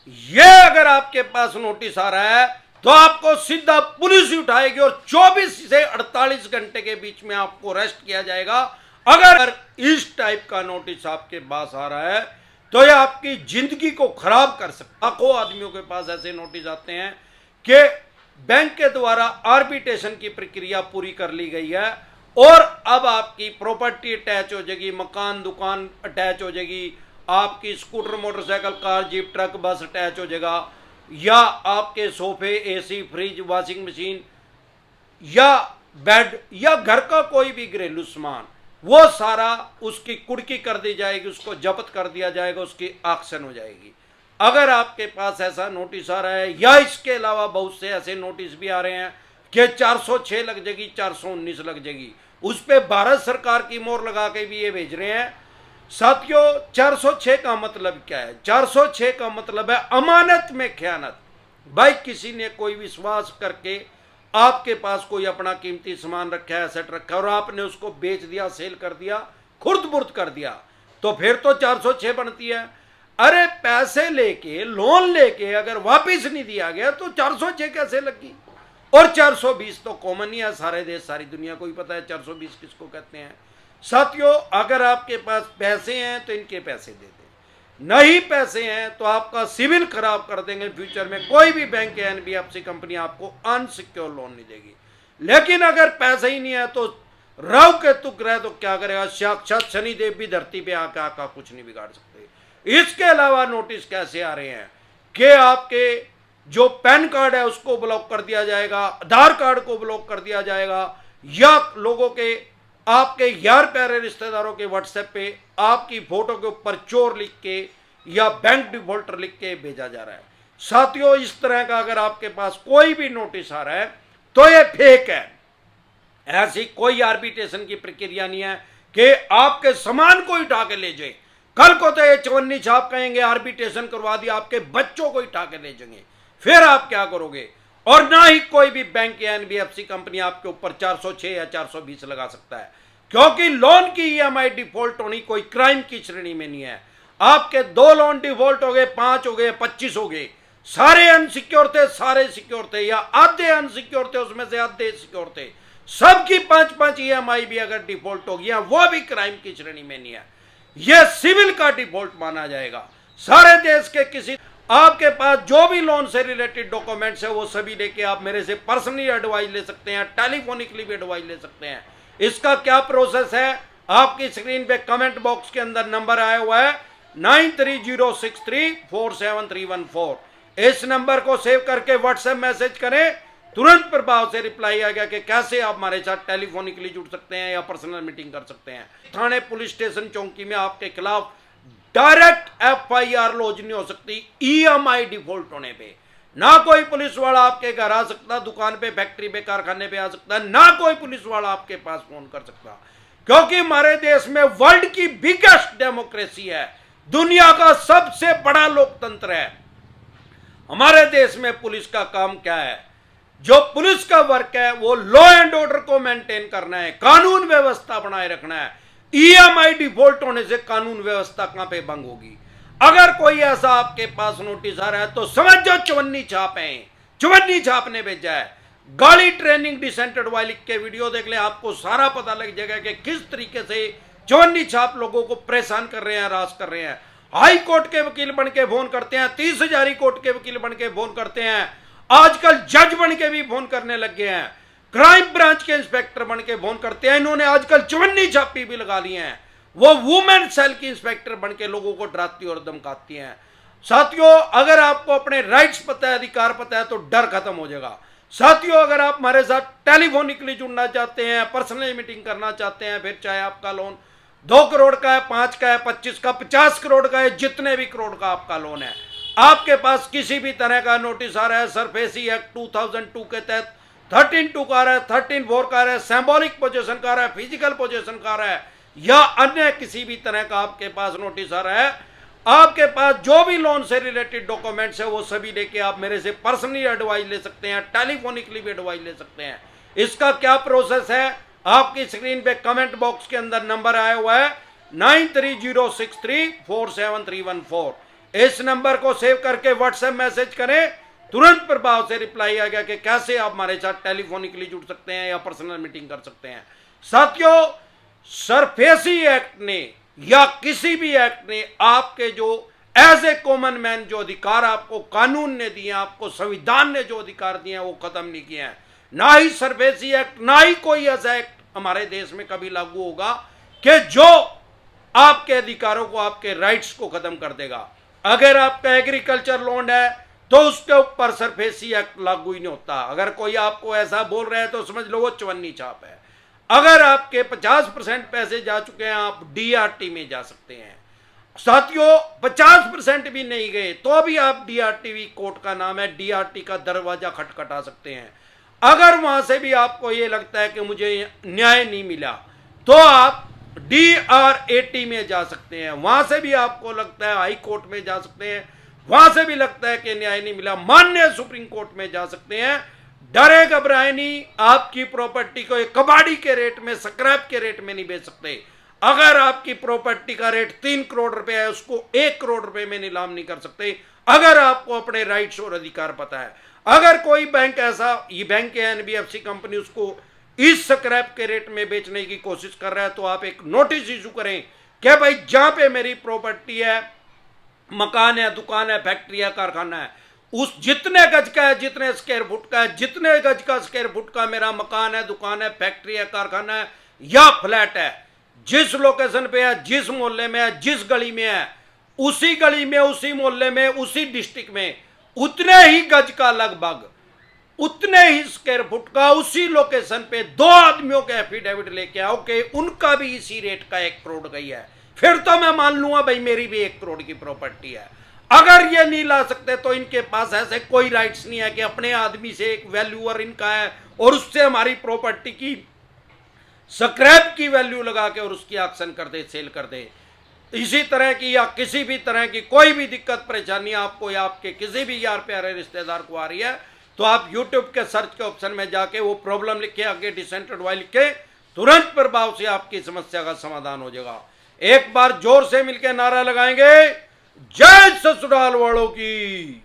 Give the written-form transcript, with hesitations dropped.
ये अगर आपके पास नोटिस आ रहा है तो आपको सीधा पुलिस ही उठाएगी और 24 से 48 घंटे के बीच में आपको अरेस्ट किया जाएगा। अगर इस टाइप का नोटिस आपके पास आ रहा है तो ये आपकी जिंदगी को खराब कर सकता है। लाखों आदमियों के पास ऐसे नोटिस आते हैं कि बैंक के द्वारा आर्बिट्रेशन की प्रक्रिया पूरी कर ली गई है और अब आपकी प्रॉपर्टी अटैच हो जाएगी, मकान दुकान अटैच हो जाएगी, आपकी scooter motorcycle car jeep truck bus attach हो जाएगा, या आपके सोफे एसी फ्रिज वॉशिंग मशीन या बेड या घर का कोई भी घरेलू सामान वो सारा उसकी कुड़की कर दी जाएगी, उसको जब्त कर दिया जाएगा, उसकी ऑक्शन हो जाएगी। अगर आपके पास ऐसा नोटिस आ रहा है या इसके अलावा बहुत से ऐसे नोटिस भी आ रहे हैं कि 406 लग जाएगी, 419 लग जाएगी, उस पर भारत सरकार की मोहर लगा के भी ये भेज रहे हैं। साथियों 406 का मतलब क्या है? 406 का मतलब है अमानत में खयानत। भाई किसी ने कोई विश्वास करके आपके पास कोई अपना कीमती सामान रखा है, एसेट रखा है और आपने उसको बेच दिया, सेल कर दिया, खुर्द बुर्द कर दिया, तो फिर तो 406 बनती है। अरे पैसे लेके लोन लेके अगर वापिस नहीं दिया गया तो 406 कैसे लगी? और 420 तो कॉमन ही है, सारे देश सारी दुनिया को ही पता है 420 किसको कहते हैं। साथियों अगर आपके पास पैसे हैं तो इनके पैसे दे दें, नहीं पैसे हैं तो आपका सिविल खराब कर देंगे। फ्यूचर में कोई भी बैंक या एनबीएफसी कंपनी आपको अनसिक्योर लोन नहीं देगी। लेकिन अगर पैसे ही नहीं है तो राव के तुक रहे तो क्या करेगा? साक्षात शनिदेव भी धरती पे आकर आका कुछ नहीं बिगाड़ सकते। इसके अलावा नोटिस कैसे आ रहे हैं कि आपके जो पैन कार्ड है उसको ब्लॉक कर दिया जाएगा, आधार कार्ड को ब्लॉक कर दिया जाएगा, या लोगों के आपके यार प्यारे रिश्तेदारों के व्हाट्सएप पे आपकी फोटो के ऊपर चोर लिख के या बैंक डिफॉल्टर लिख के भेजा जा रहा है। साथियों इस तरह का अगर आपके पास कोई भी नोटिस आ रहा है तो ये फेक है। ऐसी कोई आर्बिट्रेशन की प्रक्रिया नहीं है कि आपके सामान को उठा के ले जाए। कल को तो ये चवन्नी छाप कहेंगे आर्बिट्रेशन करवा दिया, आपके बच्चों को उठा के ले जाएंगे, फिर आप क्या करोगे? और ना ही कोई भी बैंक या एनबीएफसी कंपनी आपके ऊपर 406 या 420 लगा सकता है, क्योंकि लोन की ईएमआई डिफॉल्ट होनी कोई क्राइम की श्रेणी में नहीं है। आपके 2 लोन डिफॉल्ट हो गए, 5 हो गए, 25 हो गए, सारे अनसिक्योर थे, सारे सिक्योर थे, या आधे अनसिक्योर थे, उसमें से आधे सिक्योर थे, सबकी 5-5 ईएमआई भी अगर डिफॉल्ट हो गया वो भी क्राइम की श्रेणी में नहीं है, यह सिविल का डिफॉल्ट माना जाएगा। सारे देश के किसी आपके पास जो भी लोन से रिलेटेड डॉक्यूमेंट्स है वो सभी लेके आप मेरे से पर्सनली एडवाइस ले सकते हैं, टेलीफोनिकली भी एडवाइस ले सकते हैं। इसका क्या प्रोसेस है? आपकी स्क्रीन पे कमेंट बॉक्स के अंदर नंबर आया हुआ है 9306347314। इस नंबर को सेव करके व्हाट्सएप मैसेज करें, तुरंत प्रभाव से रिप्लाई आ गया कि कैसे आप हमारे साथ टेलीफोनिकली जुड़ सकते हैं या पर्सनल मीटिंग कर सकते हैं। थाने पुलिस स्टेशन चौकी में आपके खिलाफ डायरेक्ट एफआईआर लॉन्च नहीं हो सकती ईएमआई डिफॉल्ट होने पे। ना कोई पुलिस वाला आपके घर आ सकता, दुकान पे, फैक्ट्री पे, कारखाने पे आ सकता, ना कोई पुलिस वाला आपके पास फोन कर सकता, क्योंकि हमारे देश में वर्ल्ड की बिगेस्ट डेमोक्रेसी है, दुनिया का सबसे बड़ा लोकतंत्र है। हमारे देश में पुलिस का काम क्या है? जो पुलिस का वर्क है वो लॉ एंड ऑर्डर को मेंटेन करना है, कानून व्यवस्था बनाए रखना है। ईएमआई डिफॉल्ट होने से कानून व्यवस्था कहां पे भंग होगी? अगर कोई ऐसा आपके पास नोटिस आ रहा है तो समझ जाओ चवन्नी छाप है, चवन्नी छाप ने भेजा है। गाड़ी ट्रेनिंग डिसेंटेड वाली लिख के वीडियो देख ले, आपको सारा पता लग जाएगा कि किस तरीके से चवन्नी छाप लोगों को परेशान कर रहे हैं, हरास कर रहे हैं। हाई कोर्ट के वकील बन के फोन करते हैं, 30,000 कोर्ट के वकील बन के फोन करते हैं, आजकल जज बन के भी फोन करने लग गए हैं, क्राइम ब्रांच के इंस्पेक्टर बन के फोन करते हैं। इन्होंने आजकल चवन्नी छापी भी लगा ली हैं, वो वुमेन सेल की इंस्पेक्टर बन के लोगों को डराती और धमकाती हैं। साथियों अगर आपको अपने राइट्स पता है, अधिकार पता है तो डर खत्म हो जाएगा। साथियों अगर आप हमारे साथ टेलीफोनिकली जुड़ना चाहते हैं, पर्सनली मीटिंग करना चाहते हैं, फिर चाहे आपका लोन 2 करोड़ का है, 5 का है, 25 का, 50 करोड़ का है, जितने भी करोड़ का आपका लोन है, आपके पास किसी भी तरह का नोटिस आ रहा है, सरफेसी एक्ट 2002 के तहत 13(2) का आ रहा है, 13(4) का आ रहा है, सिंबॉलिक पोजीशन का आ रहा है, फिजिकल पोजीशन का आ रहा है, या अन्य किसी भी तरह का आपके पास नोटिस आ रहा है, आपके पास जो भी लोन से रिलेटेड डॉक्यूमेंट्स है वो सभी लेके आप मेरे से पर्सनली एडवाइस ले सकते हैं, टेलीफोनिकली भी एडवाइस ले सकते हैं। इसका क्या प्रोसेस है? आपकी स्क्रीन पे कमेंट बॉक्स के अंदर नंबर आया हुआ है 9306347314। इस नंबर को सेव करके व्हाट्सएप मैसेज करें, तुरंत प्रभाव से रिप्लाई आ गया कि कैसे आप हमारे साथ टेलीफोनिकली जुड़ सकते हैं या पर्सनल मीटिंग कर सकते हैं। साथियों, सरफेसी एक्ट ने या किसी भी एक्ट ने आपके जो एज ए कॉमन मैन जो अधिकार आपको कानून ने दिए, आपको संविधान ने जो अधिकार दिए हैं, वो खत्म नहीं किए हैं। ना ही सरफेसी एक्ट, ना ही कोई ऐसा एक्ट हमारे देश में कभी लागू होगा कि जो आपके अधिकारों को, आपके राइट्स को खत्म कर देगा। अगर आपका एग्रीकल्चर लोन है तो उसके ऊपर सरफेसी एक्ट लागू ही नहीं होता। अगर कोई आपको ऐसा बोल रहा है तो समझ लो वो चवन्नी छाप है। अगर आपके 50% पैसे जा चुके हैं, आप डीआरटी में जा सकते हैं। साथियों, 50% भी नहीं गए तो भी आप डीआरटी, कोर्ट का नाम है, डीआरटी का दरवाजा खटखटा सकते हैं। अगर वहां से भी आपको ये लगता है कि मुझे न्याय नहीं मिला तो आप डीआरएटी में जा सकते हैं। वहां से भी आपको लगता है हाई कोर्ट में जा सकते हैं, वहां से भी लगता है कि न्याय नहीं मिला, माननीय सुप्रीम कोर्ट में जा सकते हैं। डरे घबराए नहीं, आपकी प्रॉपर्टी को एक कबाड़ी के रेट में, स्क्रैप के रेट में नहीं बेच सकते। अगर आपकी प्रॉपर्टी का रेट 3 करोड़ रुपए है, उसको 1 करोड़ रुपए में नीलाम नहीं कर सकते, अगर आपको अपने राइट्स और अधिकार पता है। अगर कोई बैंक ऐसा, ये बैंक है एनबीएफसी कंपनी, उसको इस स्क्रैप के रेट में बेचने की कोशिश कर रहा है, तो आप एक नोटिस इशू करें कि भाई जहां पे मेरी प्रॉपर्टी है, मकान है, दुकान है, फैक्ट्री है, कारखाना है, उस जितने गज का है, जितने स्क्वायर फुट का है, जितने गज का स्क्वायर फुट का मेरा मकान है, दुकान है, फैक्ट्री है, कारखाना है या फ्लैट है, जिस लोकेशन पे है, जिस मोहल्ले में है, जिस गली में है, उसी गली में, उसी मोहल्ले में, उसी डिस्ट्रिक्ट में उतने ही गज का, लगभग उतने ही स्क्वायर फुट का, उसी लोकेशन पे 2 आदमियों के एफिडेविट लेके आओ कि उनका भी इसी रेट का 1 करोड़ गई है, फिर तो मैं मान लूंगा भाई मेरी भी 1 करोड़ की प्रॉपर्टी है। अगर ये नहीं ला सकते तो इनके पास ऐसे कोई राइट्स नहीं है कि अपने आदमी से, एक वैल्यूअर इनका है, और उससे हमारी प्रॉपर्टी की स्क्रैप की वैल्यू लगा के और उसकी ऑक्शन कर दे, सेल कर दे। इसी तरह की या किसी भी तरह की कोई भी दिक्कत परेशानी आपको या आपके किसी भी यार प्यारे रिश्तेदार को आ रही है, तो आप YouTube के सर्च के ऑप्शन में जाके वो प्रॉब्लम लिखे, आगे डिसेंटेड वाई लिखे, तुरंत प्रभाव से आपकी समस्या का समाधान हो जाएगा। एक बार जोर से मिलकर नारा लगाएंगे, जय ससुराल वालों की।